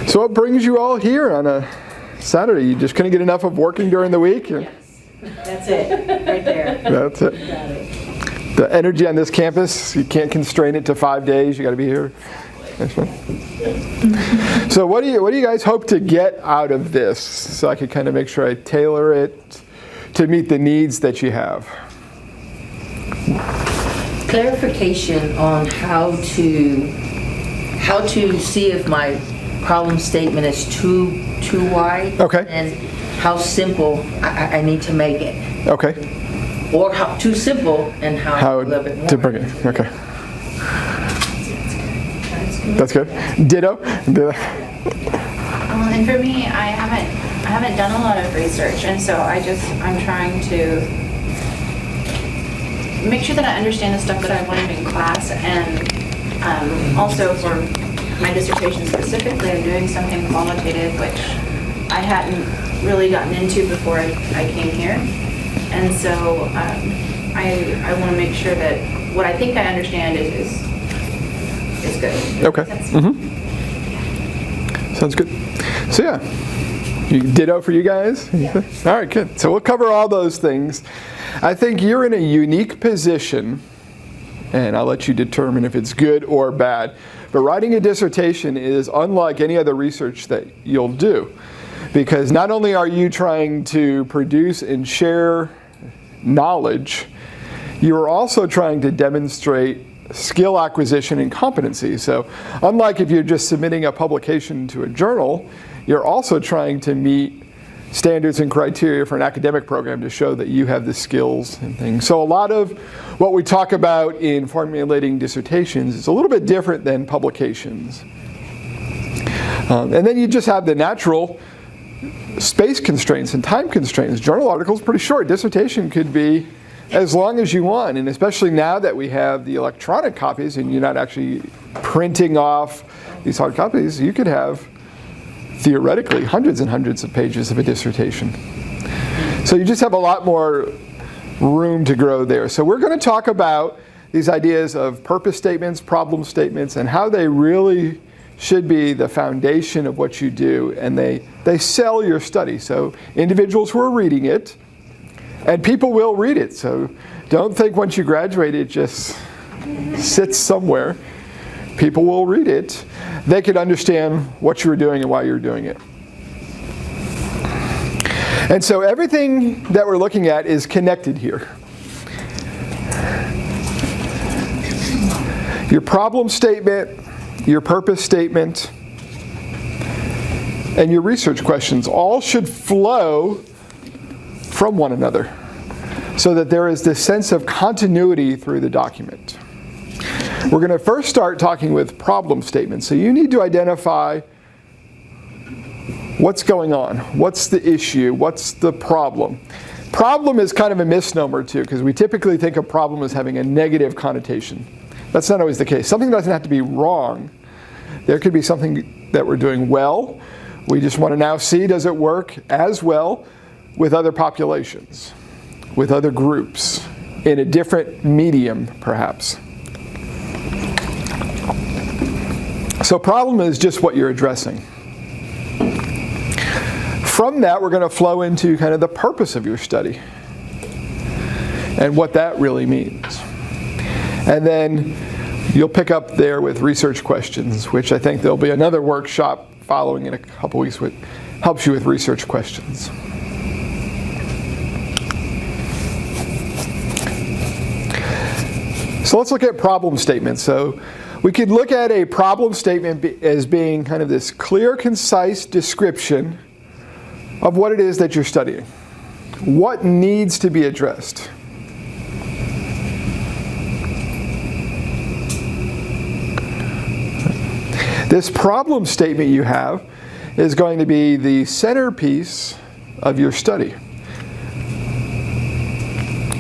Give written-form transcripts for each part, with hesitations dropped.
So what brings you all here on a Saturday? You just couldn't get enough of working during the week? Yes. That's it, right there. That's it. Got it. The energy on this campus, you can't constrain it to 5 days. You got to be here. That's fun. So what do you guys hope to get out of this? So I can kind of make sure I tailor it to meet the needs that you have. Clarification on how to see if my problem statement is too wide. Okay. And how simple I need to make it. Okay. Or how too simple and how a little bit more. To bring it. Okay. That's good. Ditto. And for me, I haven't done a lot of research, and so I'm trying to make sure that I understand the stuff that I learned in class, and also for my dissertation specifically, I'm doing something qualitative, which I hadn't really gotten into before I came here, and so I want to make sure that what I think I understand is good. Okay. Sounds good. So yeah, ditto for you guys? Yeah. All right, good. So we'll cover all those things. I think you're in a unique position, and I'll let you determine if it's good or bad. But writing a dissertation is unlike any other research that you'll do, because not only are you trying to produce and share knowledge, you're also trying to demonstrate skill acquisition and competency. So unlike if you're just submitting a publication to a journal, you're also trying to meet standards and criteria for an academic program to show that you have the skills and things. So a lot of what we talk about in formulating dissertations is a little bit different than publications. And then you just have the natural space constraints and time constraints. Journal articles pretty short. Dissertation could be as long as you want, and especially now that we have the electronic copies and you're not actually printing off these hard copies, you could have theoretically hundreds and hundreds of pages of a dissertation. So you just have a lot more room to grow there. So we're going to talk about these ideas of purpose statements, problem statements, and how they really should be the foundation of what you do, and they sell your study. So individuals who are reading it, and people will read it. So don't think once you graduate it just sits somewhere. People will read it. They could understand what you were doing and why you were doing it. And so everything that we're looking at is connected here. Your problem statement, your purpose statement, and your research questions all should flow from one another so that there is this sense of continuity through the document. We're going to first start talking with problem statements. So you need to identify what's going on, what's the issue, what's the problem. Problem is kind of a misnomer too, because we typically think of problem as having a negative connotation. That's not always the case. Something doesn't have to be wrong. There could be something that we're doing well. We just want to now see, does it work as well with other populations, with other groups, in a different medium, perhaps. So problem is just what you're addressing. From that, we're going to flow into kind of the purpose of your study and what that really means. And then you'll pick up there with research questions, which I think there'll be another workshop following in a couple weeks which helps you with research questions. So let's look at problem statements. So we could look at a problem statement as being kind of this clear, concise description of what it is that you're studying. What needs to be addressed? This problem statement you have is going to be the centerpiece of your study.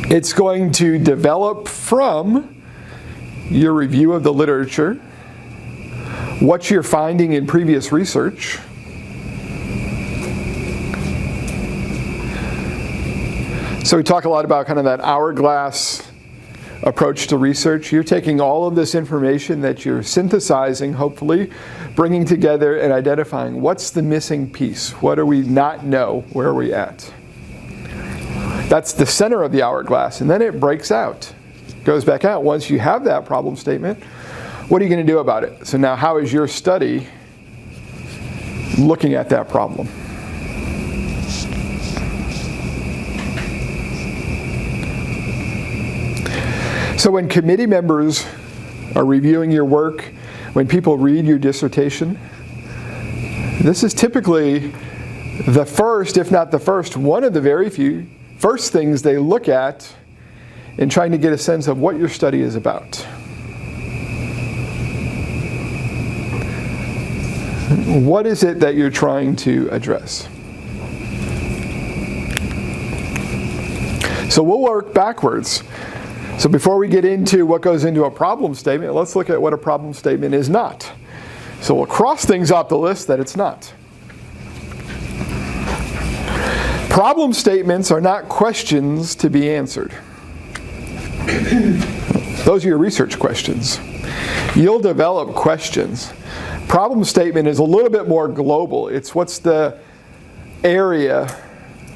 It's going to develop from your review of the literature, what you're finding in previous research, so we talk a lot about kind of that hourglass approach to research. You're taking all of this information that you're synthesizing, hopefully, bringing together and identifying what's the missing piece. What do we not know? Where are we at? That's the center of the hourglass, and then it breaks out. Goes back out. Once you have that problem statement, what are you going to do about it? So now how is your study looking at that problem? So when committee members are reviewing your work, when people read your dissertation, this is typically the first, if not the first, one of the very few first things they look at in trying to get a sense of what your study is about. What is it that you're trying to address? So we'll work backwards. So before we get into what goes into a problem statement, let's look at what a problem statement is not. So we'll cross things off the list that it's not. Problem statements are not questions to be answered. Those are your research questions. You'll develop questions. Problem statement is a little bit more global. It's what's the area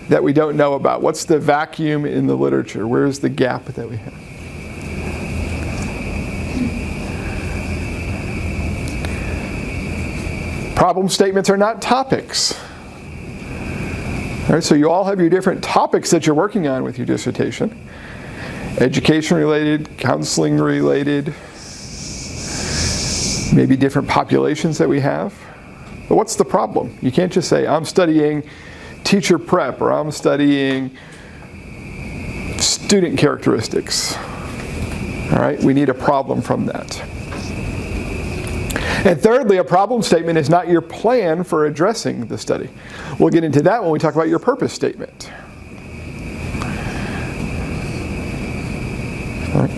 that we don't know about? What's the vacuum in the literature? Where's the gap that we have? Problem statements are not topics. All right, so you all have your different topics that you're working on with your dissertation. Education related, counseling related, maybe different populations that we have. But what's the problem? You can't just say, I'm studying teacher prep, or I'm studying student characteristics. All right, we need a problem from that. And thirdly, a problem statement is not your plan for addressing the study. We'll get into that when we talk about your purpose statement. All right.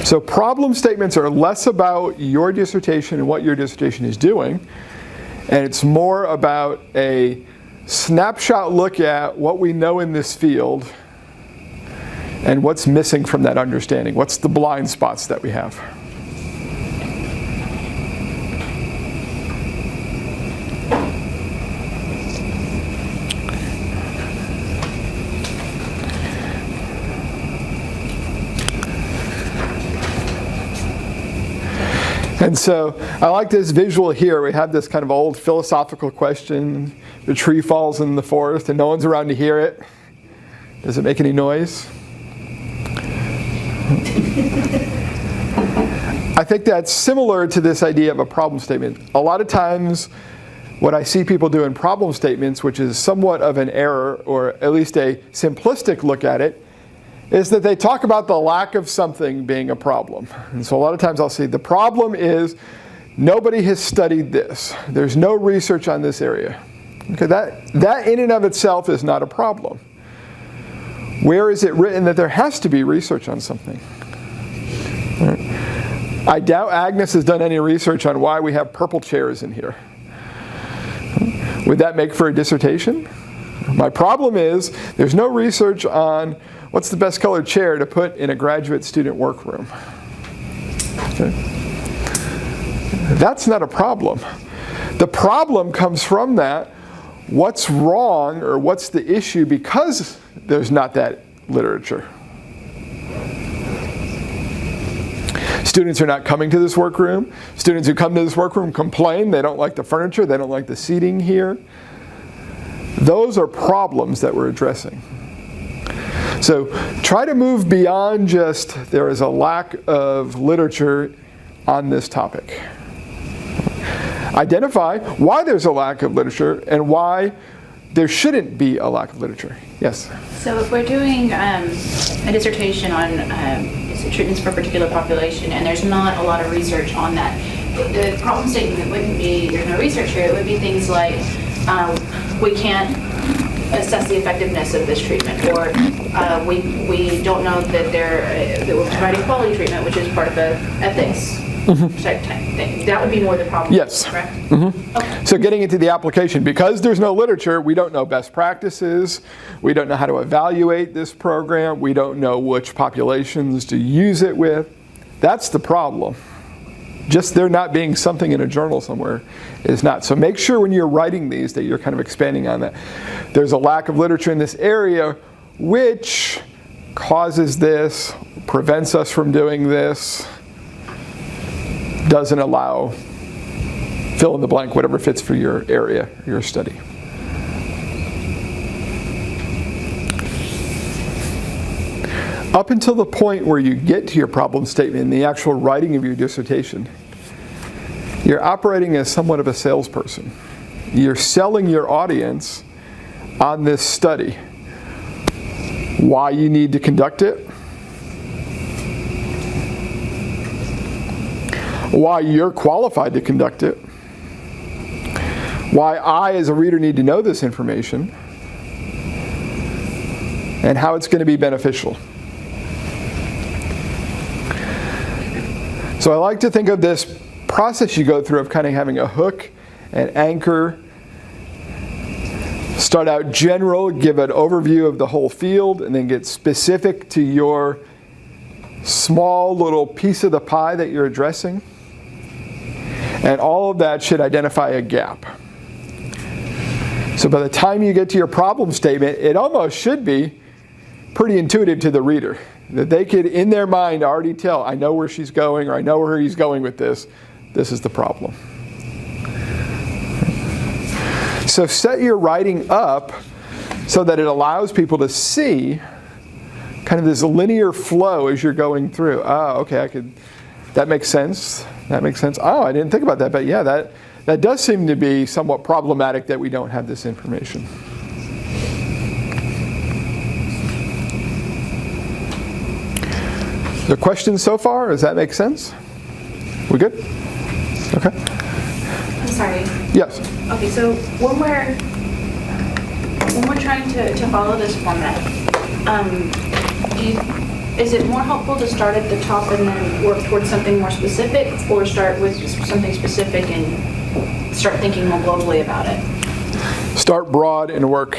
So problem statements are less about your dissertation and what your dissertation is doing, and it's more about a snapshot look at what we know in this field and what's missing from that understanding. What's the blind spots that we have? And so I like this visual here. We have this kind of old philosophical question. The tree falls in the forest and no one's around to hear it. Does it make any noise? I think that's similar to this idea of a problem statement. A lot of times what I see people do in problem statements, which is somewhat of an error, or at least a simplistic look at it, is that they talk about the lack of something being a problem. And so a lot of times I'll say the problem is nobody has studied this. There's no research on this area. Okay, that in and of itself is not a problem. Where is it written that there has to be research on something? Right. I doubt Agnes has done any research on why we have purple chairs in here. Would that make for a dissertation? My problem is there's no research on what's the best colored chair to put in a graduate student workroom. Okay. That's not a problem. The problem comes from that. What's wrong or what's the issue because there's not that literature? Students are not coming to this workroom. Students who come to this workroom complain. They don't like the furniture. They don't like the seating here. Those are problems that we're addressing. So try to move beyond just there is a lack of literature on this topic. Identify why there's a lack of literature and why there shouldn't be a lack of literature. Yes? So if we're doing a dissertation on treatments for a particular population and there's not a lot of research on that, the problem statement wouldn't be there's no research here. It would be things like we can't assess the effectiveness of this treatment, or we don't know that we're providing quality treatment, which is part of the ethics type thing. That would be more the problem. Yes. Correct? Okay. So getting into the application, because there's no literature, we don't know best practices, we don't know how to evaluate this program, we don't know which populations to use it with. That's the problem. Just there not being something in a journal somewhere is not. So make sure when you're writing these that you're kind of expanding on that. There's a lack of literature in this area which causes this, prevents us from doing this, doesn't allow, fill in the blank, whatever fits for your area, your study. Up until the point where you get to your problem statement in the actual writing of your dissertation, you're operating as somewhat of a salesperson. You're selling your audience on this study. Why you need to conduct it, why you're qualified to conduct it, why I as a reader need to know this information, and how it's going to be beneficial. So I like to think of this process you go through of kind of having a hook, an anchor, start out general, give an overview of the whole field, and then get specific to your small little piece of the pie that you're addressing. And all of that should identify a gap. So by the time you get to your problem statement, it almost should be pretty intuitive to the reader. That they could, in their mind, already tell, I know where she's going, or I know where he's going with this. This is the problem. So set your writing up so that it allows people to see kind of this linear flow as you're going through. Oh, okay, that makes sense. That makes sense. Oh, I didn't think about that, but yeah, that does seem to be somewhat problematic that we don't have this information. The questions so far? Does that make sense? We good? Okay. I'm sorry. Yes. Okay, so when we're trying to follow this format, is it more helpful to start at the top and then work towards something more specific, or start with something specific and start thinking more globally about it? Start broad and work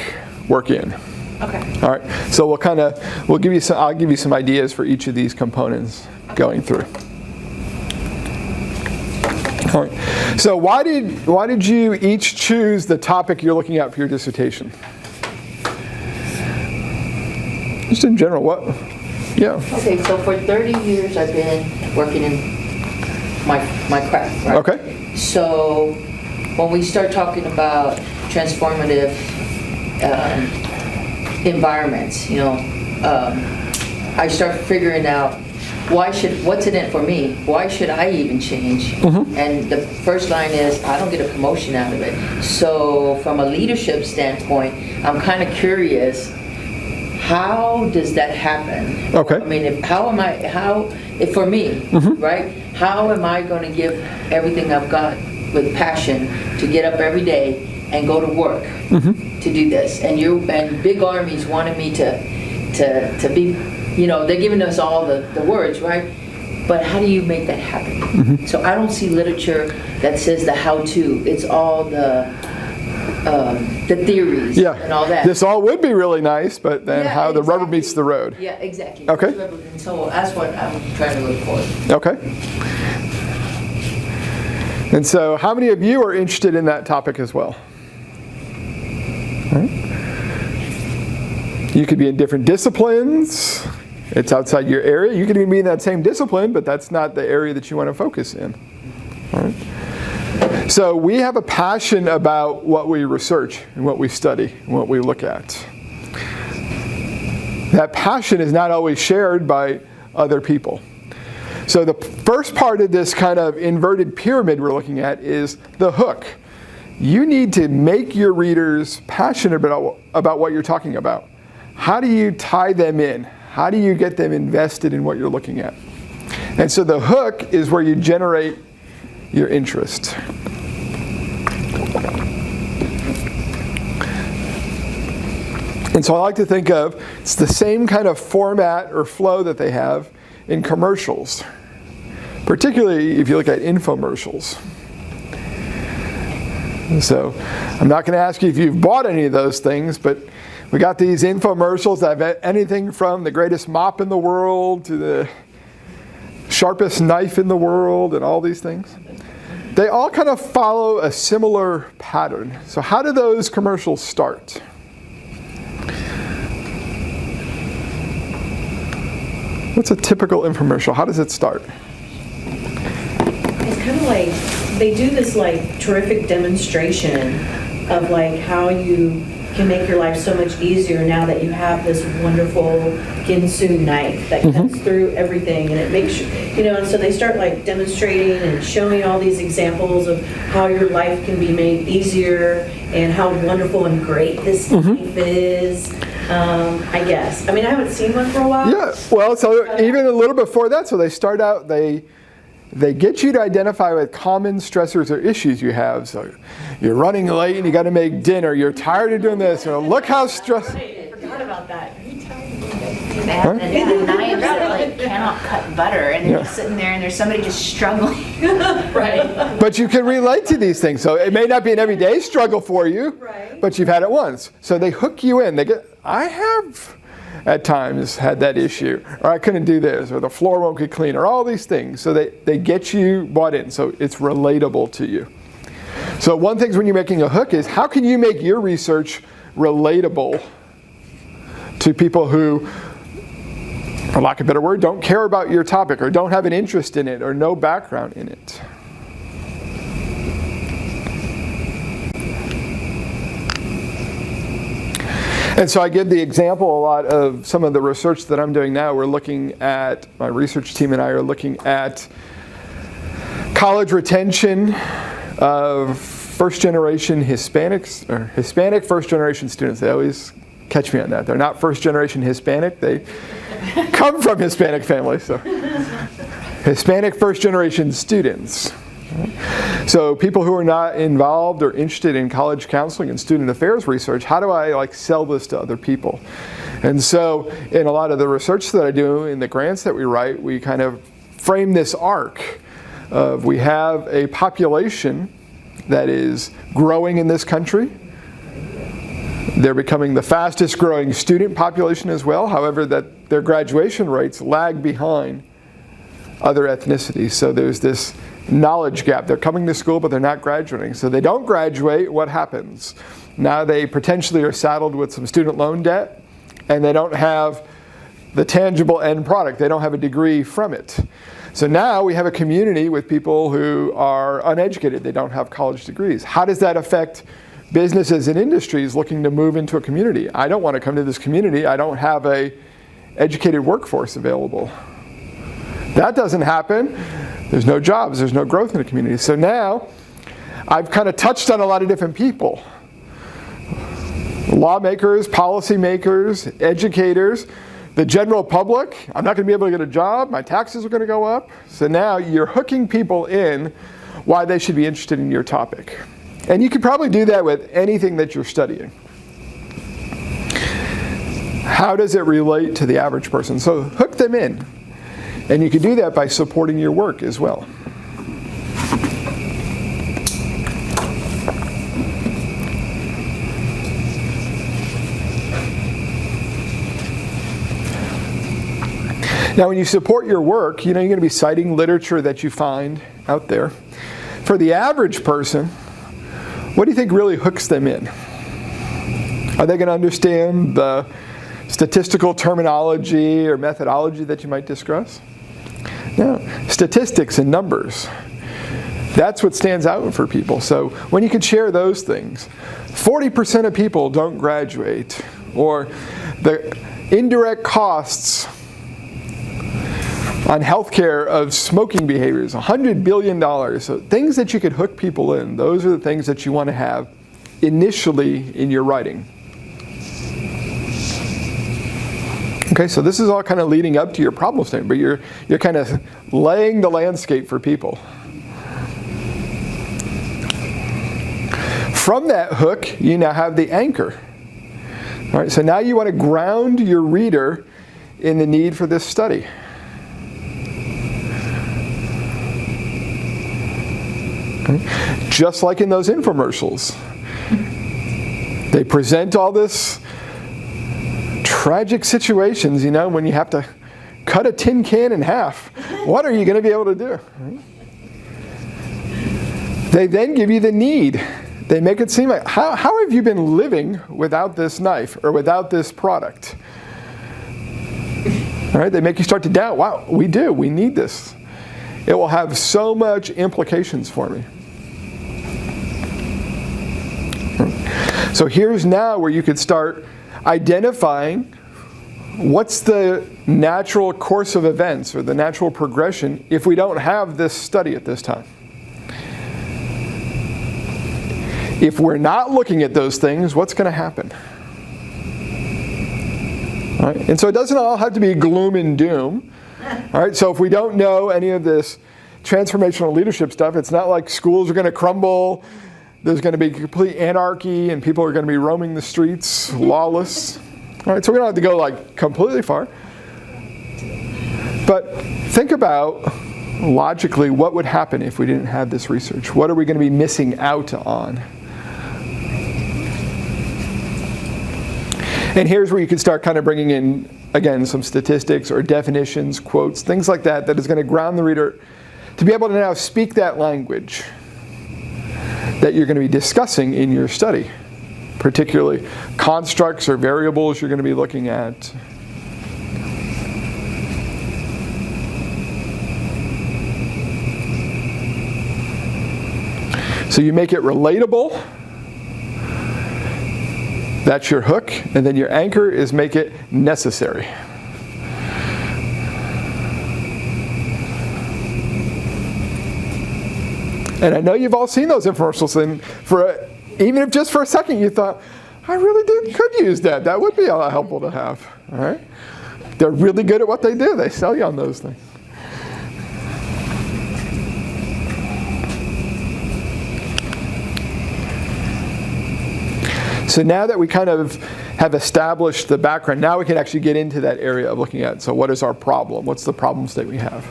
in. Okay. All right. So I'll give you some ideas for each of these components going through. All right. So why did you each choose the topic you're looking at for your dissertation? Just in general, what? Yeah. Okay, so for 30 years I've been working in my craft, right? Okay. So when we start talking about transformative environments, I start figuring out what's in it for me? Why should I even change? Mm-hmm. And the first line is, I don't get a promotion out of it. So from a leadership standpoint, I'm kind of curious, how does that happen? Okay. I mean, if for me, Mm-hmm. right? How am I going to give everything I've got with passion to get up every day and go to work Mm-hmm. to do this? And big armies wanted me to be, they're giving us all the words, right? But how do you make that happen? Mm-hmm. So I don't see literature that says the how-to. It's all the theories and all that. This all would be really nice, but then how the rubber meets the road. Yeah, exactly. Okay. And so that's what I'm trying to look for. Okay. And so how many of you are interested in that topic as well? All right. You could be in different disciplines. It's outside your area. You could even be in that same discipline, but that's not the area that you want to focus in. All right. So we have a passion about what we research and what we study and what we look at. That passion is not always shared by other people. So the first part of this kind of inverted pyramid we're looking at is the hook. You need to make your readers passionate about what you're talking about. How do you tie them in? How do you get them invested in what you're looking at? And so the hook is where you generate your interest. And so I like to think of, it's the same kind of format or flow that they have in commercials. particularly if you look at infomercials. So I'm not going to ask you if you've bought any of those things, but we got these infomercials that have anything from the greatest mop in the world to the sharpest knife in the world and all these things. They all kind of follow a similar pattern. So how do those commercials start? What's a typical infomercial? How does it start? It's kind of like they do this like terrific demonstration of like how you can make your life so much easier now that you have this wonderful Ginsu knife that cuts through everything, and it makes and so they start like demonstrating and showing all these examples of how your life can be made easier and how wonderful and great this knife is. I guess. I mean, I haven't seen one for a while. Yeah, well, so even a little before that, so they start out, they get you to identify with common stressors or issues you have. So you're running late and you got to make dinner. You're tired of doing this. Look how stressed. I forgot about that. They have the knives that like cannot cut butter, and they're just sitting there, and there's somebody just struggling. Right. But you can relate to these things. So it may not be an everyday struggle for you, but you've had it once. So they hook you in. I have at times had that issue, or I couldn't do this, or the floor won't get clean, or all these things. So they get you bought in. So it's relatable to you. So one thing when you're making a hook is how can you make your research relatable to people who, for lack of a better word, don't care about your topic or don't have an interest in it or no background in it. And so I give the example a lot of some of the research that I'm doing now. We're looking at, my research team and I are looking at college retention of first-generation Hispanics, or Hispanic first-generation students. They always catch me on that. They're not first-generation Hispanic. They come from Hispanic families. So Hispanic first-generation students. So people who are not involved or interested in college counseling and student affairs research, how do I sell this to other people? And so in a lot of the research that I do, in the grants that we write, we kind of frame this arc of we have a population that is growing in this country. They're becoming the fastest growing student population as well. However, that their graduation rates lag behind other ethnicities. So there's this knowledge gap. They're coming to school, but they're not graduating. So they don't graduate, what happens? Now they potentially are saddled with some student loan debt, and they don't have the tangible end product. They don't have a degree from it. So now we have a community with people who are uneducated. They don't have college degrees. How does that affect businesses and industries looking to move into a community? I don't want to come to this community. I don't have a educated workforce available. That doesn't happen. There's no jobs, there's no growth in the community. So now, I've kind of touched on a lot of different people. Lawmakers, policymakers, educators, the general public. I'm not going to be able to get a job, my taxes are going to go up. So now you're hooking people in why they should be interested in your topic. And you could probably do that with anything that you're studying. How does it relate to the average person? So hook them in. And you can do that by supporting your work as well. Now, when you support your work, you're going to be citing literature that you find out there. For the average person, what do you think really hooks them in? Are they going to understand the statistical terminology or methodology that you might discuss? No, statistics and numbers. That's what stands out for people. So when you can share those things, 40% of people don't graduate, or the indirect costs on healthcare of smoking behaviors, $100 billion. So things that you could hook people in, those are the things that you want to have initially in your writing. Okay, so this is all kind of leading up to your problem statement, but you're kind of laying the landscape for people. From that hook, you now have the anchor. All right, so now you want to ground your reader in the need for this study. Okay? Just like in those infomercials. They present all this tragic situations, when you have to cut a tin can in half. What are you going to be able to do? Right? They then give you the need. They make it seem like, how have you been living without this knife or without this product? All right, they make you start to doubt, wow, we need this. It will have so much implications for me. So here's now where you could start identifying what's the natural course of events or the natural progression if we don't have this study at this time. If we're not looking at those things, what's going to happen? All right? And so it doesn't all have to be gloom and doom. All right? So if we don't know any of this transformational leadership stuff, it's not like schools are going to crumble, there's going to be complete anarchy, and people are going to be roaming the streets, lawless. All right? So we don't have to go like completely far. But think about logically what would happen if we didn't have this research. What are we going to be missing out on? And here's where you can start kind of bringing in, again, some statistics or definitions, quotes, things like that is going to ground the reader to be able to now speak that language that you're going to be discussing in your study, particularly constructs or variables you're going to be looking at. So you make it relatable. That's your hook, and then your anchor is make it necessary. And I know you've all seen those infomercials, and even if just for a second you thought, I really could use that. That would be a lot helpful to have. All right? They're really good at what they do. They sell you on those things. So now that we kind of have established the background, now we can actually get into that area of looking at, so what is our problem? What's the problem state we have?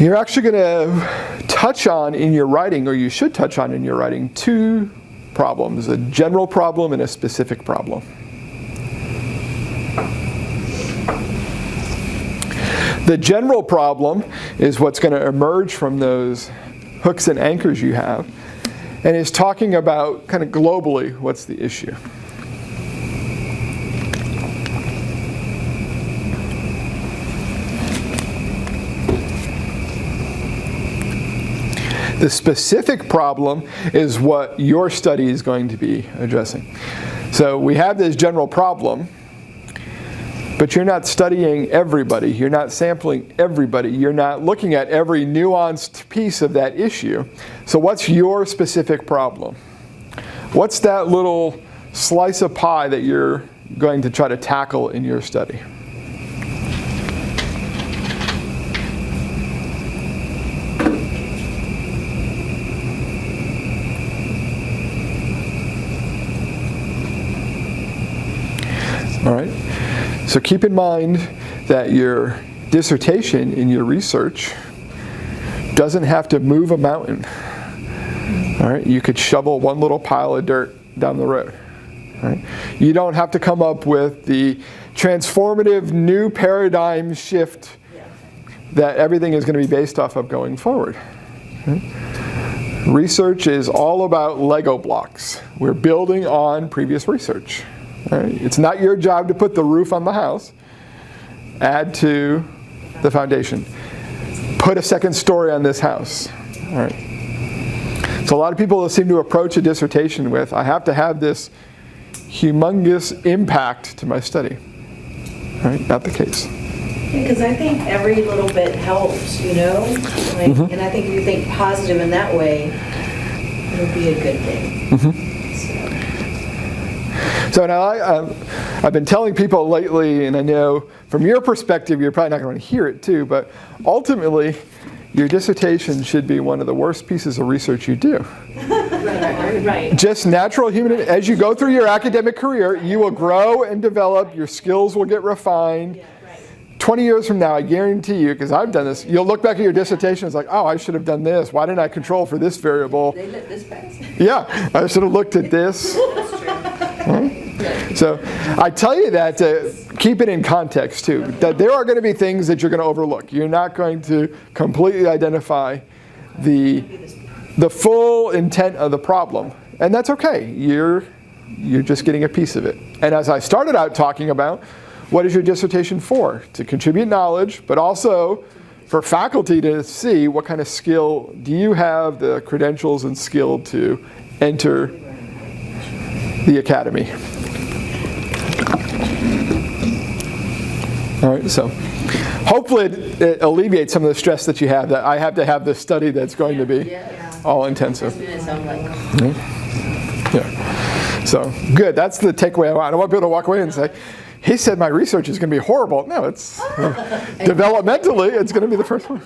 You're actually going to touch on in your writing, or you should touch on in your writing, two problems, a general problem and a specific problem. The general problem is what's going to emerge from those hooks and anchors you have, and is talking about kind of globally what's the issue. The specific problem is what your study is going to be addressing. So we have this general problem, but you're not studying everybody. You're not sampling everybody. You're not looking at every nuanced piece of that issue. So what's your specific problem? What's that little slice of pie that you're going to try to tackle in your study? All right. So keep in mind that your dissertation in your research doesn't have to move a mountain. All right, you could shovel one little pile of dirt down the road. All right? You don't have to come up with the transformative new paradigm shift that everything is going to be based off of going forward. Okay? Research is all about Lego blocks. We're building on previous research. Right? It's not your job to put the roof on the house. Add to the foundation. Put a second story on this house. All right. So a lot of people seem to approach a dissertation with, I have to have this humongous impact to my study. All right? Not the case. Because I think every little bit helps, And I think if you think positive in that way, it'll be a good thing. So now I've been telling people lately, and I know from your perspective, you're probably not going to hear it too, but ultimately, your dissertation should be one of the worst pieces of research you do. Right. Just natural human, as you go through your academic career, you will grow and develop, your skills will get refined. 20 years from now, I guarantee you, because I've done this, you'll look back at your dissertation, it's like, oh, I should have done this. Why didn't I control for this variable? They let this pass. Yeah, I should have looked at this. So I tell you that to keep it in context too, that there are going to be things that you're going to overlook. You're not going to completely identify the full intent of the problem. And that's okay. You're just getting a piece of it. And as I started out talking about, what is your dissertation for? To contribute knowledge, but also for faculty to see what kind of skill do you have, the credentials and skill to enter the academy. All right, so hopefully it alleviates some of the stress that you have, that I have to have this study that's going to be all intensive. Yeah. So good, that's the takeaway I want. I don't want people to walk away and say, he said my research is going to be horrible. No, it's developmentally, it's going to be the first one.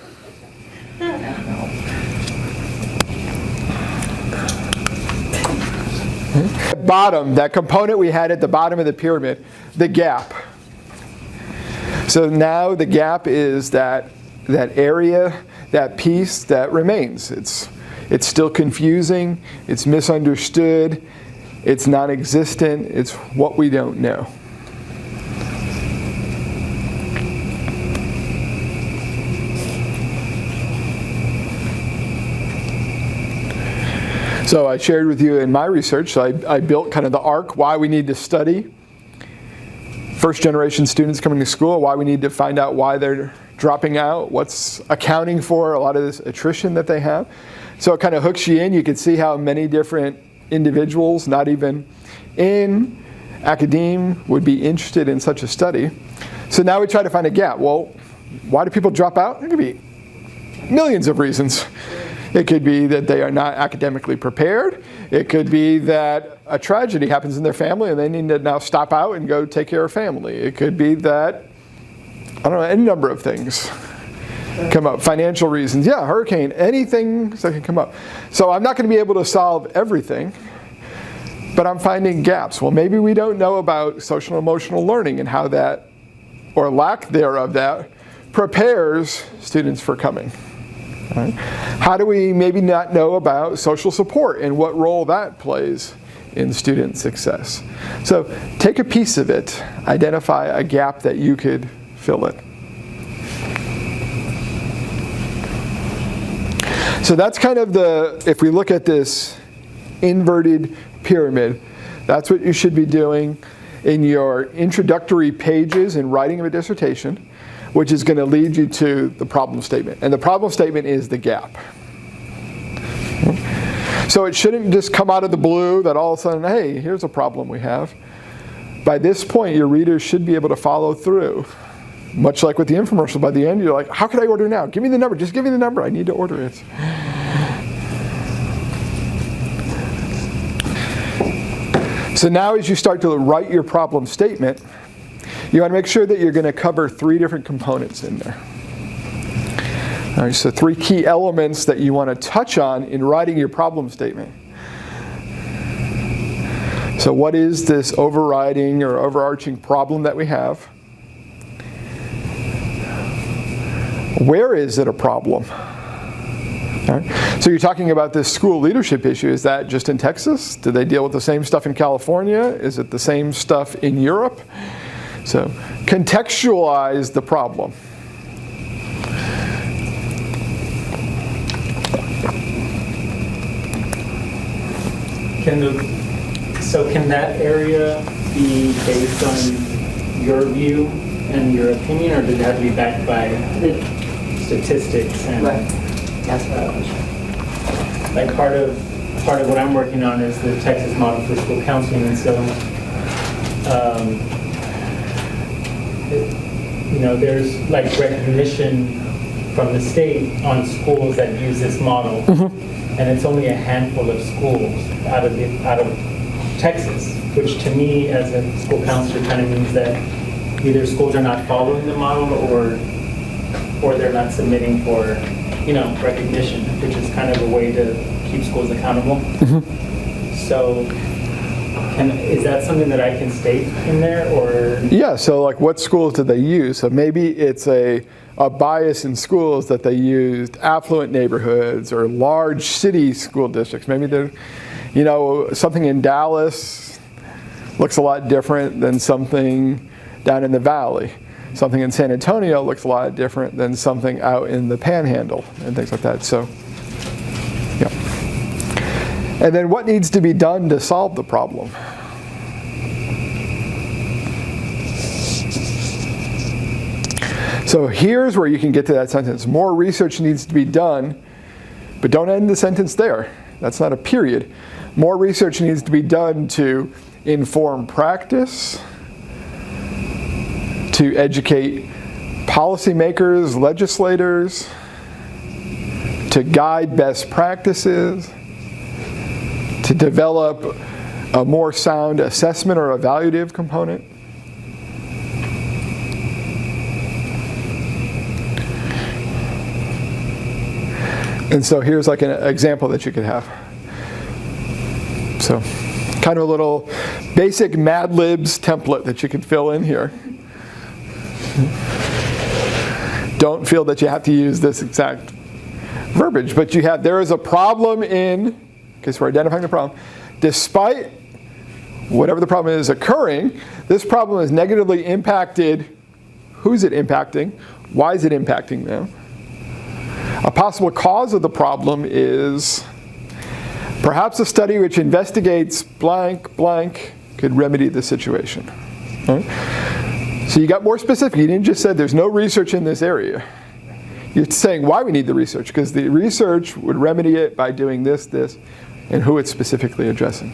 Bottom, that component we had at the bottom of the pyramid, the gap. So now the gap is that area, that piece that remains. It's still confusing, it's misunderstood, it's non-existent, it's what we don't know. So I shared with you in my research, so I built kind of the arc, why we need to study first generation students coming to school, why we need to find out why they're dropping out, what's accounting for a lot of this attrition that they have. So it kind of hooks you in. You can see how many different individuals, not even in academia, would be interested in such a study. So now we try to find a gap. Well, why do people drop out? There could be millions of reasons. It could be that they are not academically prepared. It could be that a tragedy happens in their family and they need to now stop out and go take care of family. It could be that, I don't know, any number of things come up. Financial reasons, yeah, hurricane, anything that can come up. So I'm not going to be able to solve everything, but I'm finding gaps. Well, maybe we don't know about social and emotional learning and how that, or lack thereof that, prepares students for coming. Right? How do we maybe not know about social support and what role that plays in student success? So take a piece of it, identify a gap that you could fill it. So that's kind of if we look at this inverted pyramid, that's what you should be doing in your introductory pages in writing of a dissertation, which is going to lead you to the problem statement. And the problem statement is the gap. So it shouldn't just come out of the blue that all of a sudden, hey, here's a problem we have. By this point, your readers should be able to follow through. Much like with the infomercial, by the end, you're like, how can I order now? Give me the number. Just give me the number. I need to order it. So now as you start to write your problem statement, you want to make sure that you're going to cover 3 different components in there. All right, so 3 key elements that you want to touch on in writing your problem statement. So what is this overriding or overarching problem that we have? Where is it a problem? All right. So you're talking about this school leadership issue. Is that just in Texas? Do they deal with the same stuff in California? Is it the same stuff in Europe? So contextualize the problem. Can that area be based on your view and your opinion, or does it have to be backed by statistics? And, Right. That's what I was. like part of what I'm working on is the Texas model for school counseling, and so there's like recognition from the state on schools that use this model, and it's only a handful of schools out of Texas, which to me as a school counselor kind of means that either schools are not following the model or they're not submitting for recognition, which is kind of a way to keep schools accountable. So Is that something that I can state in there, or? Yeah, so like what schools do they use? So maybe it's a bias in schools that they used affluent neighborhoods or large city school districts. Maybe they're, something in Dallas looks a lot different than something down in the valley. Something in San Antonio looks a lot different than something out in the Panhandle and things like that. So, yeah. And then what needs to be done to solve the problem? So here's where you can get to that sentence. More research needs to be done, but don't end the sentence there. That's not a period. More research needs to be done to inform practice, to educate policymakers, legislators, to guide best practices, to develop a more sound assessment or evaluative component. And so here's like an example that you could have. So kind of a little basic Mad Libs template that you could fill in here. Don't feel that you have to use this exact verbiage, but there is a problem in, because we're identifying the problem, despite whatever the problem is occurring, this problem has negatively impacted, who's it impacting? Why is it impacting them? A possible cause of the problem is perhaps a study which investigates blank, blank could remedy the situation. Right? So you got more specific. You didn't just say there's no research in this area. You're saying why we need the research, because the research would remedy it by doing this, this, and who it's specifically addressing.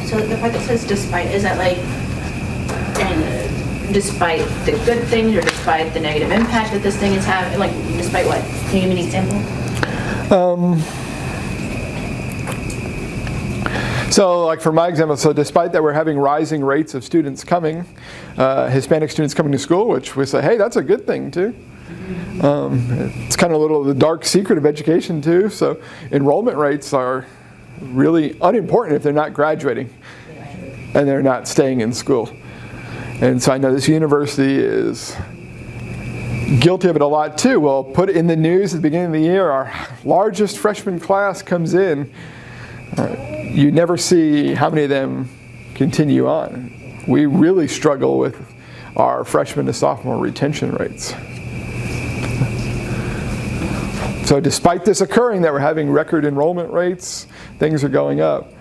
So the part that says despite, is that like, and despite the good things or despite the negative impact that this thing is having? Like, despite what? Can you give me an example? So like for my example, so despite that we're having rising rates of students coming, Hispanic students coming to school, which we say, hey, that's a good thing too. It's kind of a little the dark secret of education too. So enrollment rates are really unimportant if they're not graduating and they're not staying in school. And so I know this university is guilty of it a lot too. We'll put it in the news at the beginning of the year, our largest freshman class comes in. You never see how many of them continue on. We really struggle with our freshman to sophomore retention rates. So despite this occurring, that we're having record enrollment rates, things are going up,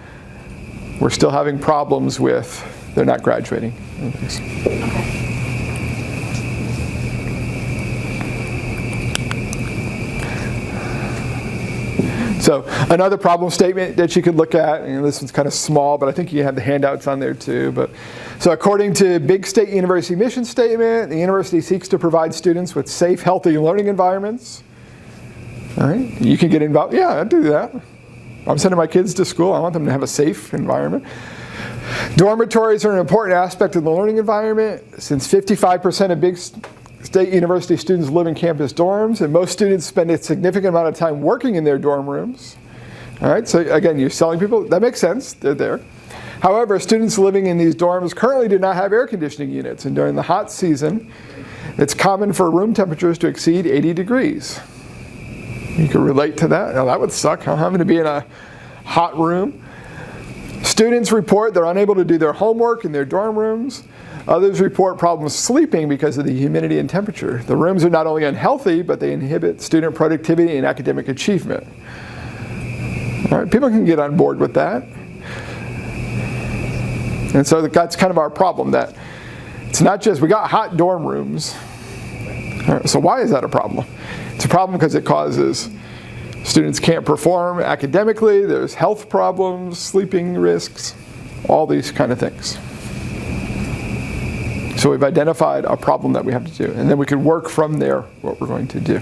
we're still having problems with they're not graduating. So another problem statement that you could look at, and this one's kind of small, but I think you have the handouts on there too. But so according to Big State University mission statement, the university seeks to provide students with safe, healthy learning environments. All right, you can get involved. Yeah, I'd do that. I'm sending my kids to school. I want them to have a safe environment. Dormitories are an important aspect of the learning environment, since 55% of Big State University students live in campus dorms, and most students spend a significant amount of time working in their dorm rooms. All right, so again, you're selling people, that makes sense, they're there. However, students living in these dorms currently do not have air conditioning units, and during the hot season, it's common for room temperatures to exceed 80 degrees. You can relate to that. Now, that would suck, huh? Having to be in a hot room. Students report they're unable to do their homework in their dorm rooms. Others report problems sleeping because of the humidity and temperature. The rooms are not only unhealthy, but they inhibit student productivity and academic achievement. All right, people can get on board with that. And so that's kind of our problem, that it's not just we got hot dorm rooms. All right, so why is that a problem? It's a problem because it causes students can't perform academically, there's health problems, sleeping risks, all these kind of things. So we've identified a problem that we have to do, and then we can work from there what we're going to do.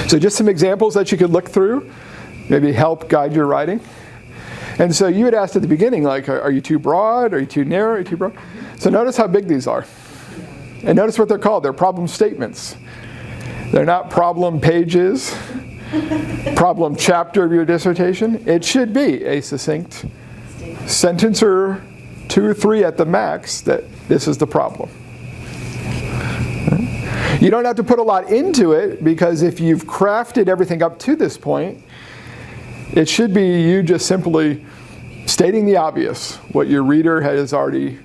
So just some examples that you could look through. maybe help guide your writing. And so you had asked at the beginning, like, are you too broad? Are you too narrow? Are you too broad? So notice how big these are. And notice what they're called. They're problem statements. They're not problem pages, problem chapter of your dissertation. It should be a succinct sentence or 2 or 3 at the max that this is the problem. You don't have to put a lot into it, because if you've crafted everything up to this point, it should be you just simply stating the obvious, what your reader has already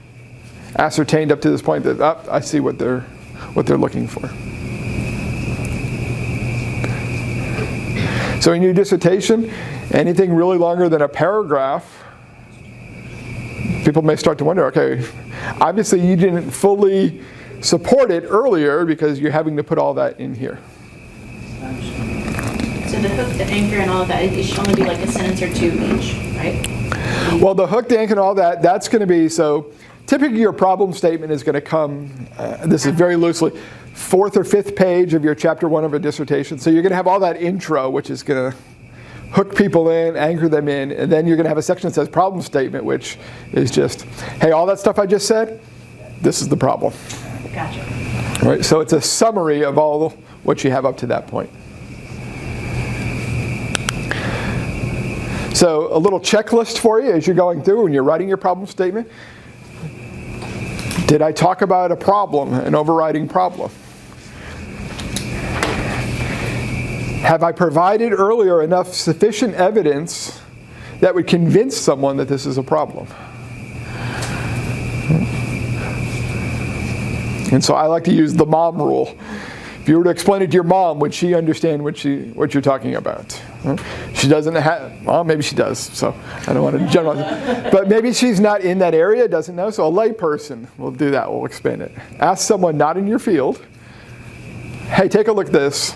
ascertained up to this point, that I see what they're looking for. So in your dissertation, anything really longer than a paragraph, people may start to wonder, okay, obviously you didn't fully support it earlier because you're having to put all that in here. So the hook, the anchor, and all of that, it should only be like a sentence or 2 each, right? Well, the hook, the anchor, and all that, that's going to be, so typically your problem statement is going to come, this is very loosely, 4th or 5th page of your chapter 1 of a dissertation. So you're going to have all that intro, which is going to hook people in, anchor them in, and then you're going to have a section that says problem statement, which is just, hey, all that stuff I just said, this is the problem. Gotcha. Right? So it's a summary of all what you have up to that point. So a little checklist for you as you're going through when you're writing your problem statement. Did I talk about a problem, an overriding problem? Have I provided earlier enough sufficient evidence that would convince someone that this is a problem? And so I like to use the mom rule. If you were to explain it to your mom, would she understand what you're talking about? She doesn't have, well, maybe she does, so I don't want to generalize. But maybe she's not in that area, doesn't know, so a lay person will do that, we'll expand it. Ask someone not in your field, hey, take a look at this,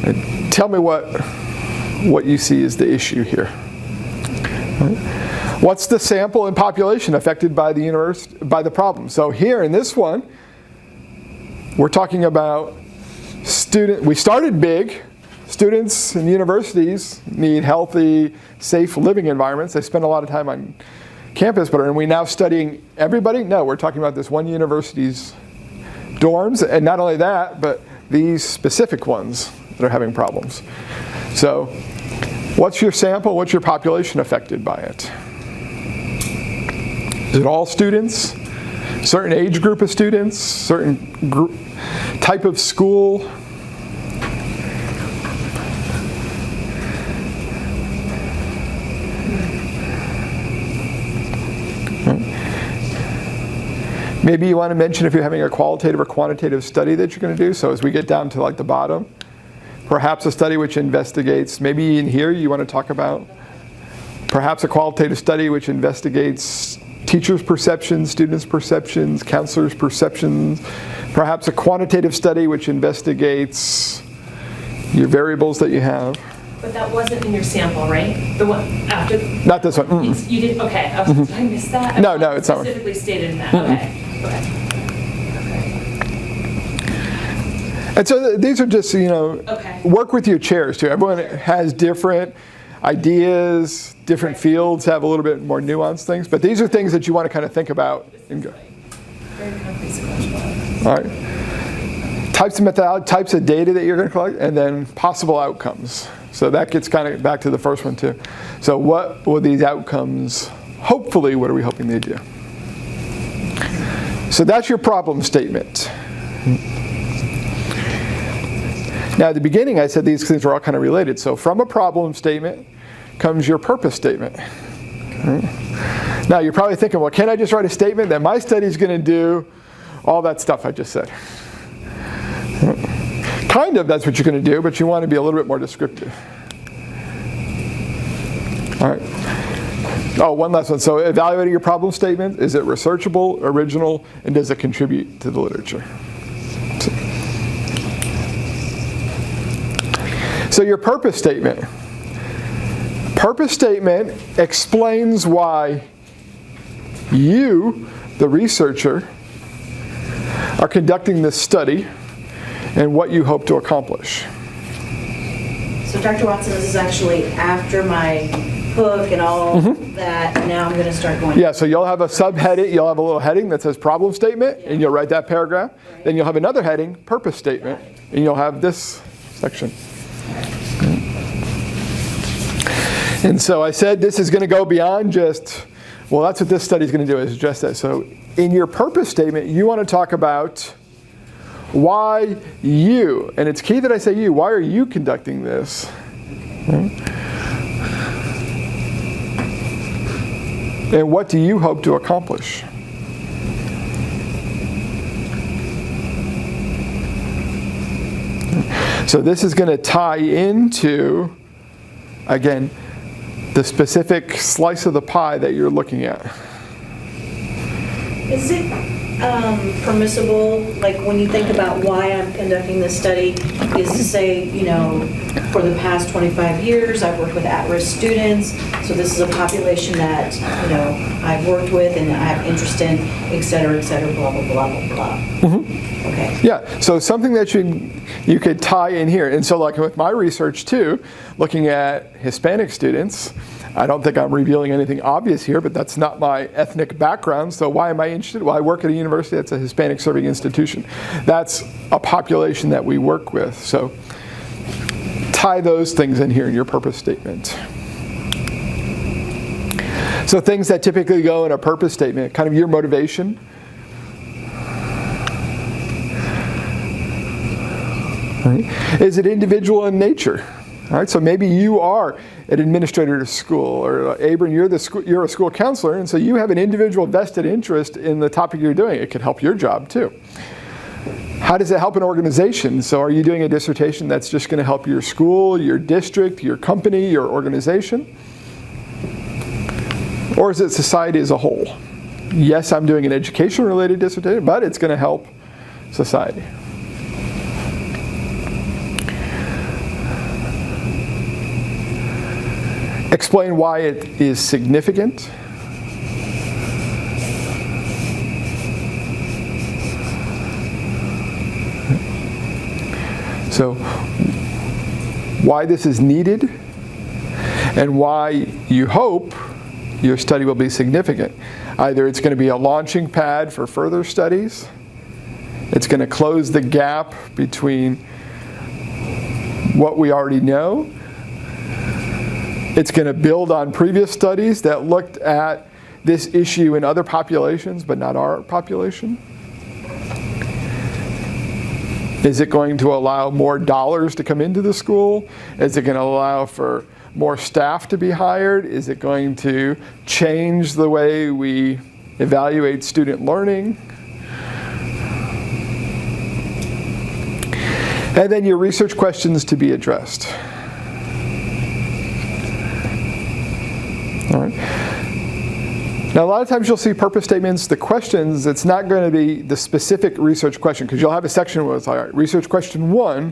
and tell me what you see is the issue here. What's the sample and population affected by the problem? So here in this one, we're talking about we started big. Students in universities need healthy, safe living environments. They spend a lot of time on campus, but are we now studying everybody? No, we're talking about this one university's dorms, and not only that, but these specific ones that are having problems. So what's your sample? What's your population affected by it? Is it all students? Certain age group of students? Certain type of school? Maybe you want to mention if you're having a qualitative or quantitative study that you're going to do. So as we get down to like the bottom, perhaps a study which investigates, maybe in here you want to talk about perhaps a qualitative study which investigates teachers' perceptions, students' perceptions, counselors' perceptions, perhaps a quantitative study which investigates your variables that you have. But that wasn't in your sample, right? The one after? Not this one. Mm-mm. You did, okay. Did I miss that? No, it's not. Specifically stated in that, Mm-mm. okay. And so these are just, Okay. work with your chairs too. Everyone has different ideas, different fields have a little bit more nuanced things, but these are things that you want to kind of think about and go. Very concrete sequential. All right. Types of methodology, types of data that you're going to collect, and then possible outcomes. So that gets kind of back to the first one too. So what will these outcomes, hopefully, what are we hoping they do? So that's your problem statement. Now at the beginning I said these things were all kind of related. So from a problem statement comes your purpose statement. Right? Now you're probably thinking, well, can't I just write a statement that my study is going to do all that stuff I just said? Kind of that's what you're going to do, but you want to be a little bit more descriptive. All right. Oh, one last one. So evaluating your problem statement, is it researchable, original, and does it contribute to the literature? So your purpose statement. Purpose statement explains why you, the researcher, are conducting this study and what you hope to accomplish. So Dr. Watson, this is actually after my book and all that, now I'm going to start going. Yeah, so you'll have a subheading, you'll have a little heading that says problem statement, and you'll write that paragraph. Then you'll have another heading, purpose statement, and you'll have this section. And so I said this is going to go beyond just, well, that's what this study is going to do, is address that. So in your purpose statement, you want to talk about why you, and it's key that I say you, why are you conducting this? And what do you hope to accomplish? So this is going to tie into, again, the specific slice of the pie that you're looking at. Is it permissible, like when you think about why I'm conducting this study, is to say, you know, for the past 25 years, I've worked with at-risk students, so this is a population that, you know, I've worked with and I have interest in, et cetera, blah, blah, blah, blah, blah. Okay. Yeah, so something that you could tie in here. And so like with my research too, looking at Hispanic students, I don't think I'm revealing anything obvious here, but that's not my ethnic background, so why am I interested? Well, I work at a university that's a Hispanic serving institution. That's a population that we work with, so tie those things in here in your purpose statement. So things that typically go in a purpose statement, kind of your motivation. Right? Is it individual in nature? All right, so maybe you are an administrator at a school, or Abram, you're a school counselor, and so you have an individual vested interest in the topic you're doing. It could help your job too. How does it help an organization? So are you doing a dissertation that's just going to help your school, your district, your company, your organization? Or is it society as a whole? Yes, I'm doing an education-related dissertation, but it's going to help society. Explain why it is significant. So, why this is needed and why you hope your study will be significant. Either it's going to be a launching pad for further studies, it's going to close the gap between what we already know, it's going to build on previous studies that looked at this issue in other populations, but not our population. Is it going to allow more dollars to come into the school? Is it going to allow for more staff to be hired? Is it going to change the way we evaluate student learning? And then your research questions to be addressed. All right. Now, a lot of times you'll see purpose statements, the questions, it's not going to be the specific research question, because you'll have a section where it's like, all right, research question 1,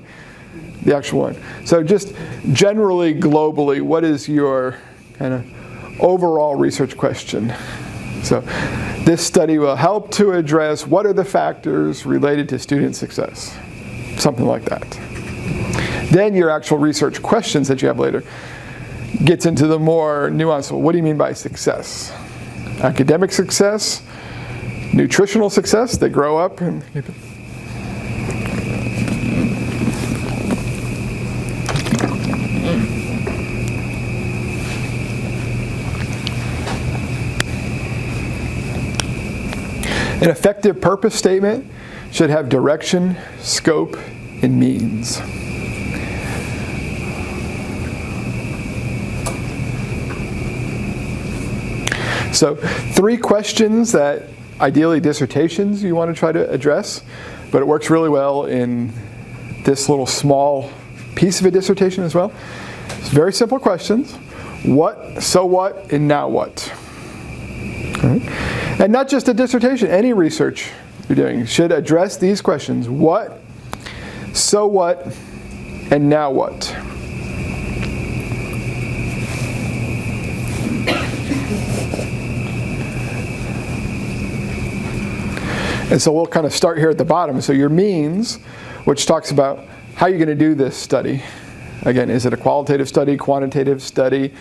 the actual one. So just generally, globally, what is your kind of overall research question? So this study will help to address what are the factors related to student success, something like that. Then your actual research questions that you have later gets into the more nuanced, well, what do you mean by success? Academic success, nutritional success, they grow up and an effective purpose statement should have direction, scope, and means. So 3 questions that ideally dissertations you want to try to address, but it works really well in this little small piece of a dissertation as well. It's very simple questions. What, so what, and now what? All right. And not just a dissertation, any research you're doing should address these questions. What, so what, and now what? And so we'll kind of start here at the bottom. So your means, which talks about how you're going to do this study. Again, is it a qualitative study, quantitative study?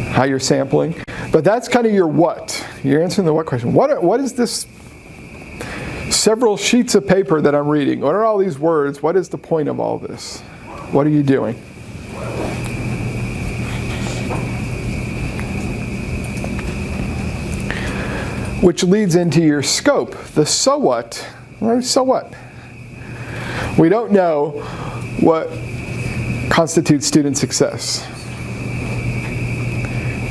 How you're sampling. But that's kind of your what. You're answering the what question. What is this several sheets of paper that I'm reading? What are all these words? What is the point of all this? What are you doing? Which leads into your scope, the so what. Right? So what? We don't know what constitutes student success.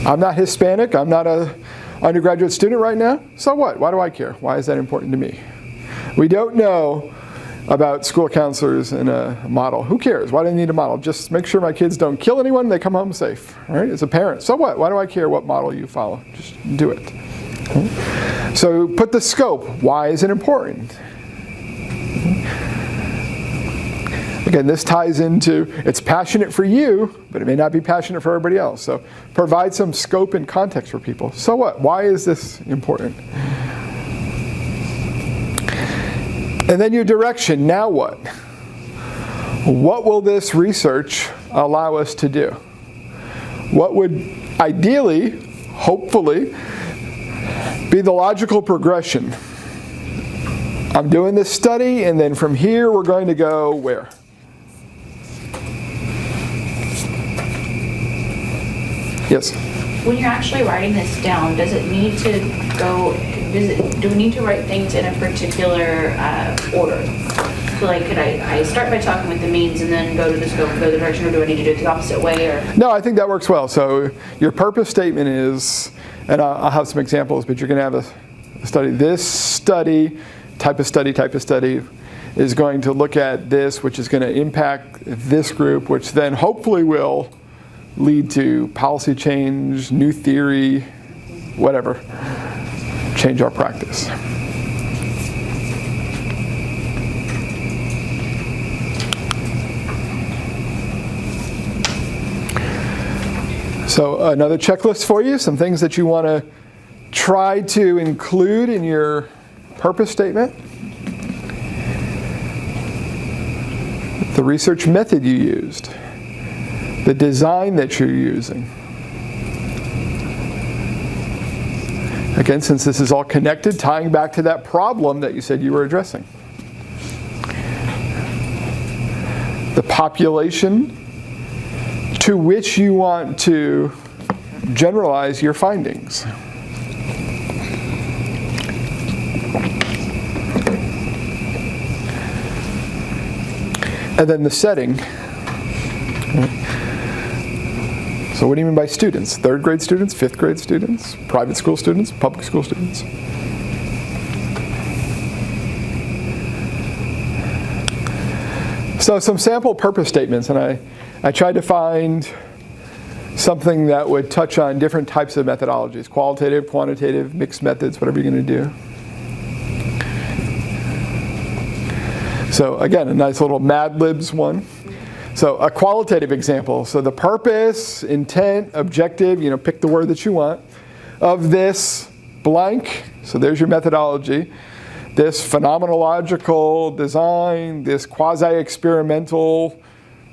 I'm not Hispanic, I'm not an undergraduate student right now, so what? Why do I care? Why is that important to me? We don't know about school counselors and a model. Who cares? Why do I need a model? Just make sure my kids don't kill anyone, they come home safe. Right? As a parent, so what? Why do I care what model you follow? Just do it. Okay? So put the scope. Why is it important? Again, this ties into, it's passionate for you, but it may not be passionate for everybody else. So provide some scope and context for people. So what? Why is this important? And then your direction, now what? What will this research allow us to do? What would ideally, hopefully, be the logical progression? I'm doing this study, and then from here we're going to go where? Yes? When you're actually writing this down, does it need to go, do we need to write things in a particular order? So like, could I start by talking with the means and then go to the scope, go to the direction, or do I need to do it the opposite way? Or? No, I think that works well. So your purpose statement is, and I'll have some examples, but you're going to have a study. This study, type of study, is going to look at this, which is going to impact this group, which then hopefully will lead to policy change, new theory, whatever, change our practice. So another checklist for you, some things that you want to try to include in your purpose statement. The research method you used. The design that you're using. Again, since this is all connected, tying back to that problem that you said you were addressing. The population to which you want to generalize your findings. And then the setting. So what do you mean by students? Third grade students, fifth grade students, private school students, public school students? So some sample purpose statements, and I tried to find something that would touch on different types of methodologies, qualitative, quantitative, mixed methods, whatever you're going to do. So again, a nice little Mad Libs one. So a qualitative example. So the purpose, intent, objective, pick the word that you want, of this blank. So there's your methodology. This phenomenological design, this quasi-experimental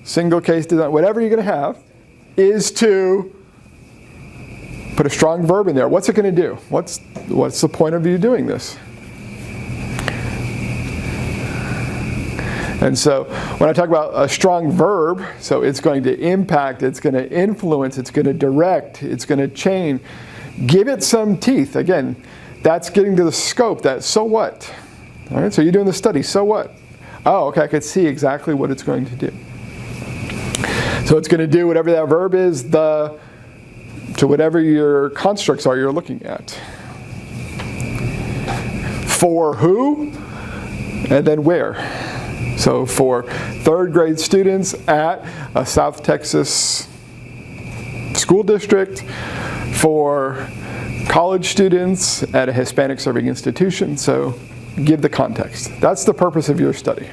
single case design, whatever you're going to have, is to put a strong verb in there. What's it going to do? What's the point of you doing this? And so when I talk about a strong verb, so it's going to impact, it's going to influence, it's going to direct, it's going to change. Give it some teeth. Again, that's getting to the scope, that so what? All right, so you're doing the study, so what? Oh, okay, I could see exactly what it's going to do. So it's going to do whatever that verb is, to whatever your constructs are you're looking at. For who, and then where. So for third grade students at a South Texas school district, for college students at a Hispanic serving institution, so give the context. That's the purpose of your study.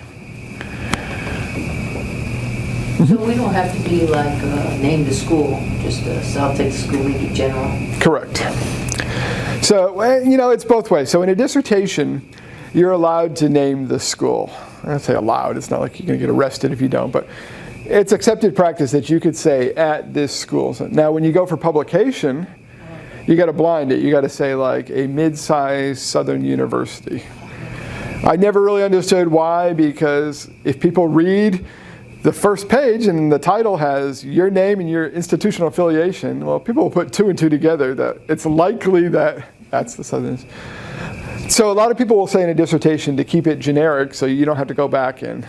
So we don't have to be like, name the school, just South Texas School League in general? Correct. So, it's both ways. So in a dissertation, you're allowed to name the school. I don't say allowed, it's not like you're going to get arrested if you don't, but it's accepted practice that you could say at this school. So now when you go for publication, you got to blind it. You got to say like a mid-sized Southern university. I never really understood why, because if people read the first page and the title has your name and your institutional affiliation, well, people will put two and two together that it's likely that that's the Southern. So a lot of people will say in a dissertation to keep it generic so you don't have to go back and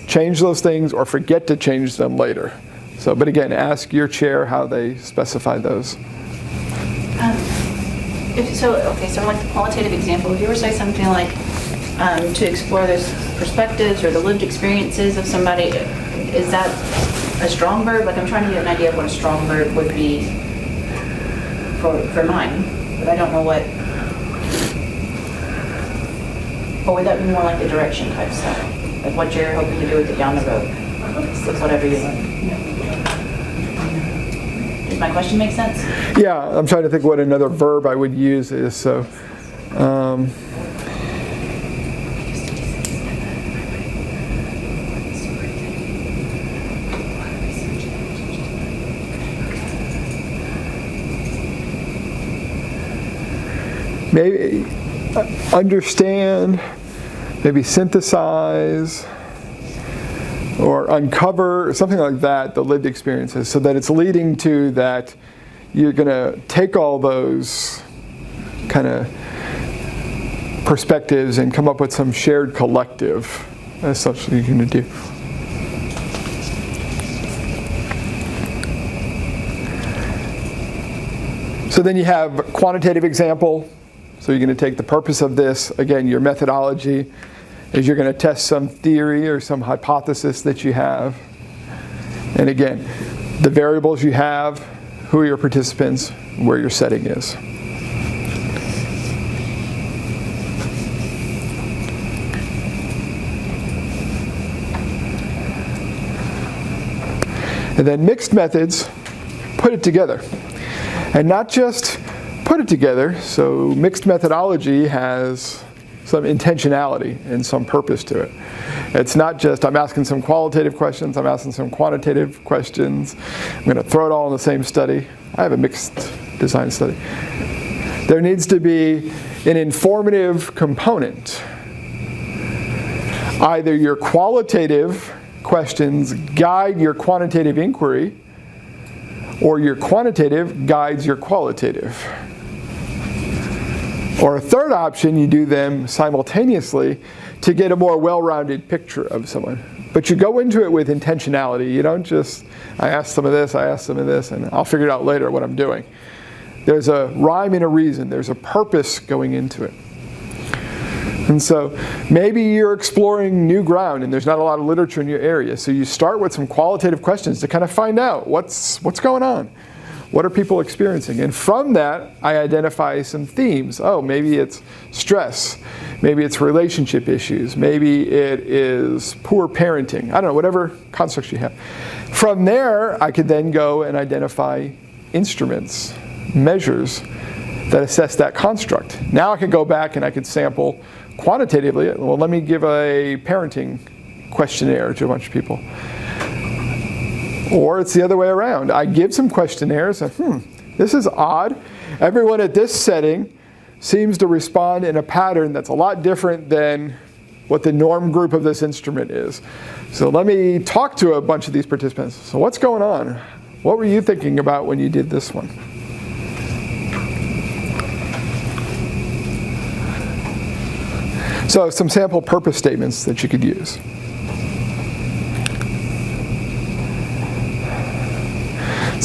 change those things or forget to change them later. So, but again, ask your chair how they specify those. So like the qualitative example, if you were to say something like to explore those perspectives or the lived experiences of somebody, is that a strong verb? Like I'm trying to get an idea of what a strong verb would be for mine, but I don't know what. Or would that be more like the direction type stuff? Like what you're hoping to do with it down the road? With whatever you learn. Does my question make sense? Yeah, I'm trying to think what another verb I would use is. So, maybe understand, maybe synthesize, or uncover, something like that, the lived experiences, so that it's leading to that you're going to take all those kind of perspectives and come up with some shared collective. That's something you're going to do. So then you have quantitative example. So you're going to take the purpose of this, again, your methodology is you're going to test some theory or some hypothesis that you have. And again, the variables you have, who are your participants, where your setting is. And then mixed methods, put it together. And not just put it together, so mixed methodology has some intentionality and some purpose to it. It's not just I'm asking some qualitative questions, I'm asking some quantitative questions, I'm going to throw it all in the same study. I have a mixed design study. There needs to be an informative component. Either your qualitative questions guide your quantitative inquiry, or your quantitative guides your qualitative. Or a third option, you do them simultaneously to get a more well-rounded picture of someone. But you go into it with intentionality. You don't just, I ask some of this, I ask some of this, and I'll figure it out later what I'm doing. There's a rhyme and a reason. There's a purpose going into it. And so maybe you're exploring new ground and there's not a lot of literature in your area. So you start with some qualitative questions to kind of find out what's going on. What are people experiencing? And from that, I identify some themes. Oh, maybe it's stress. Maybe it's relationship issues. Maybe it is poor parenting. I don't know, whatever constructs you have. From there, I could then go and identify instruments, measures that assess that construct. Now I can go back and I could sample quantitatively. Well, let me give a parenting questionnaire to a bunch of people. Or it's the other way around. I give some questionnaires and, this is odd. Everyone at this setting seems to respond in a pattern that's a lot different than what the norm group of this instrument is. So let me talk to a bunch of these participants. So what's going on? What were you thinking about when you did this one? So some sample purpose statements that you could use.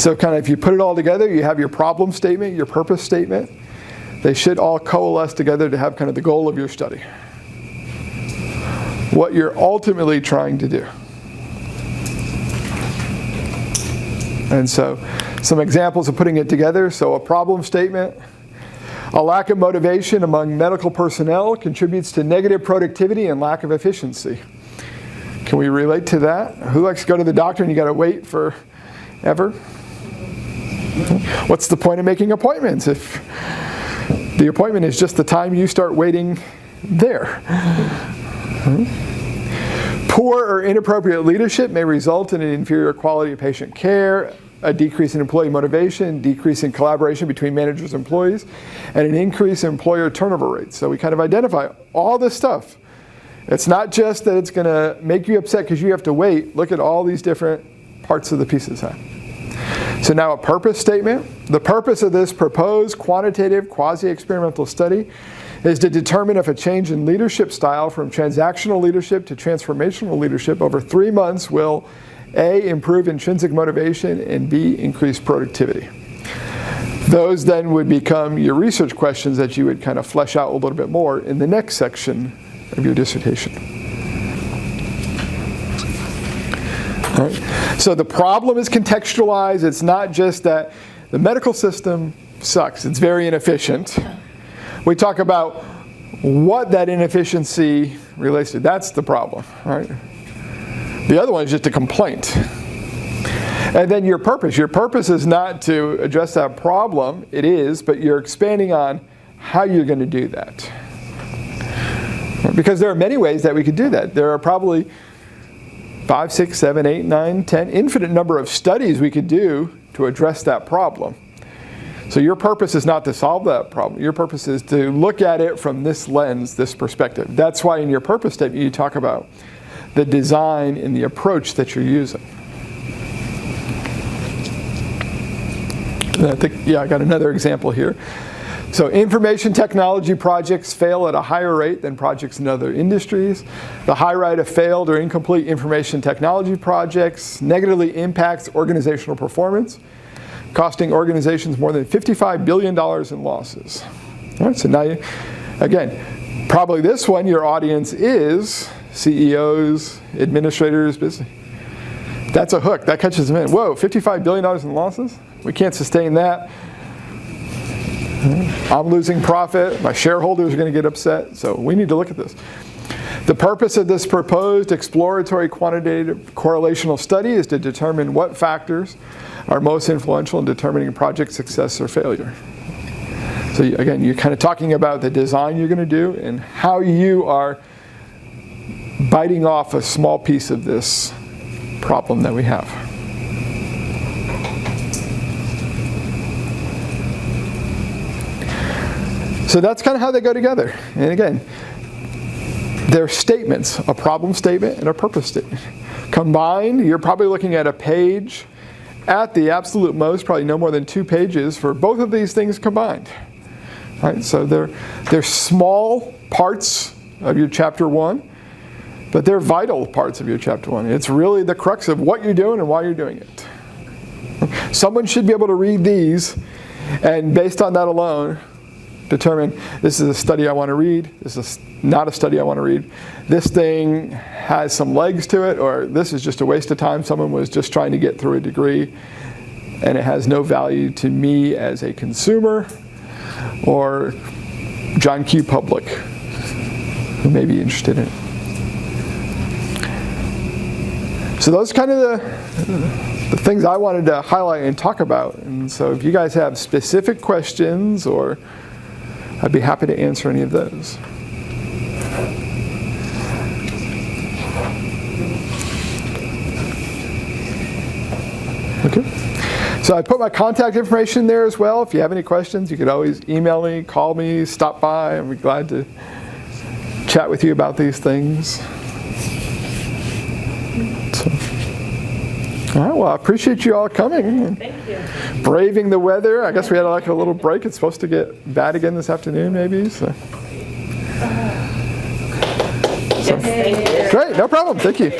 So kind of if you put it all together, you have your problem statement, your purpose statement. They should all coalesce together to have kind of the goal of your study. What you're ultimately trying to do. And so some examples of putting it together. So a problem statement. A lack of motivation among medical personnel contributes to negative productivity and lack of efficiency. Can we relate to that? Who likes to go to the doctor and you got to wait forever? What's the point of making appointments if the appointment is just the time you start waiting there? Poor or inappropriate leadership may result in an inferior quality of patient care, a decrease in employee motivation, decrease in collaboration between managers and employees, and an increase in employer turnover rates. So we kind of identify all this stuff. It's not just that it's going to make you upset because you have to wait. Look at all these different parts of the pieces. So now a purpose statement. The purpose of this proposed quantitative quasi-experimental study is to determine if a change in leadership style from transactional leadership to transformational leadership over 3 months will A, improve intrinsic motivation, and B, increase productivity. Those then would become your research questions that you would kind of flesh out a little bit more in the next section of your dissertation. All right. So the problem is contextualized. It's not just that the medical system sucks. It's very inefficient. We talk about what that inefficiency relates to. That's the problem, right? The other one is just a complaint. And then your purpose. Your purpose is not to address that problem. It is, but you're expanding on how you're going to do that. Because there are many ways that we could do that. There are probably 5, 6, 7, 8, 9, 10, infinite number of studies we could do to address that problem. So your purpose is not to solve that problem. Your purpose is to look at it from this lens, this perspective. That's why in your purpose statement you talk about the design and the approach that you're using. And I think, I got another example here. So information technology projects fail at a higher rate than projects in other industries. The high rate of failed or incomplete information technology projects negatively impacts organizational performance, costing organizations more than $55 billion in losses. All right, so now, again, probably this one, your audience is CEOs, administrators, business. That's a hook. That catches them in. Whoa, $55 billion in losses? We can't sustain that. I'm losing profit. My shareholders are going to get upset. So we need to look at this. The purpose of this proposed exploratory quantitative correlational study is to determine what factors are most influential in determining project success or failure. So again, you're kind of talking about the design you're going to do and how you are biting off a small piece of this problem that we have. So that's kind of how they go together. And again, they're statements, a problem statement and a purpose statement. Combined, you're probably looking at a page, at the absolute most, probably no more than 2 pages for both of these things combined. All right, so they're small parts of your chapter 1, but they're vital parts of your chapter 1. It's really the crux of what you're doing and why you're doing it. Someone should be able to read these and based on that alone, determine this is a study I want to read, this is not a study I want to read, this thing has some legs to it, or this is just a waste of time, someone was just trying to get through a degree and it has no value to me as a consumer or John Q. Public who may be interested in it. So those are kind of the things I wanted to highlight and talk about. And so if you guys have specific questions, or I'd be happy to answer any of those. Okay. So I put my contact information there as well. If you have any questions, you could always email me, call me, stop by. I'd be glad to chat with you about these things. So, all right, well, I appreciate you all coming. Thank you. Braving the weather. I guess we had like a little break. It's supposed to get bad again this afternoon, maybe. So. Yes, thank you. Great, no problem. Thank you.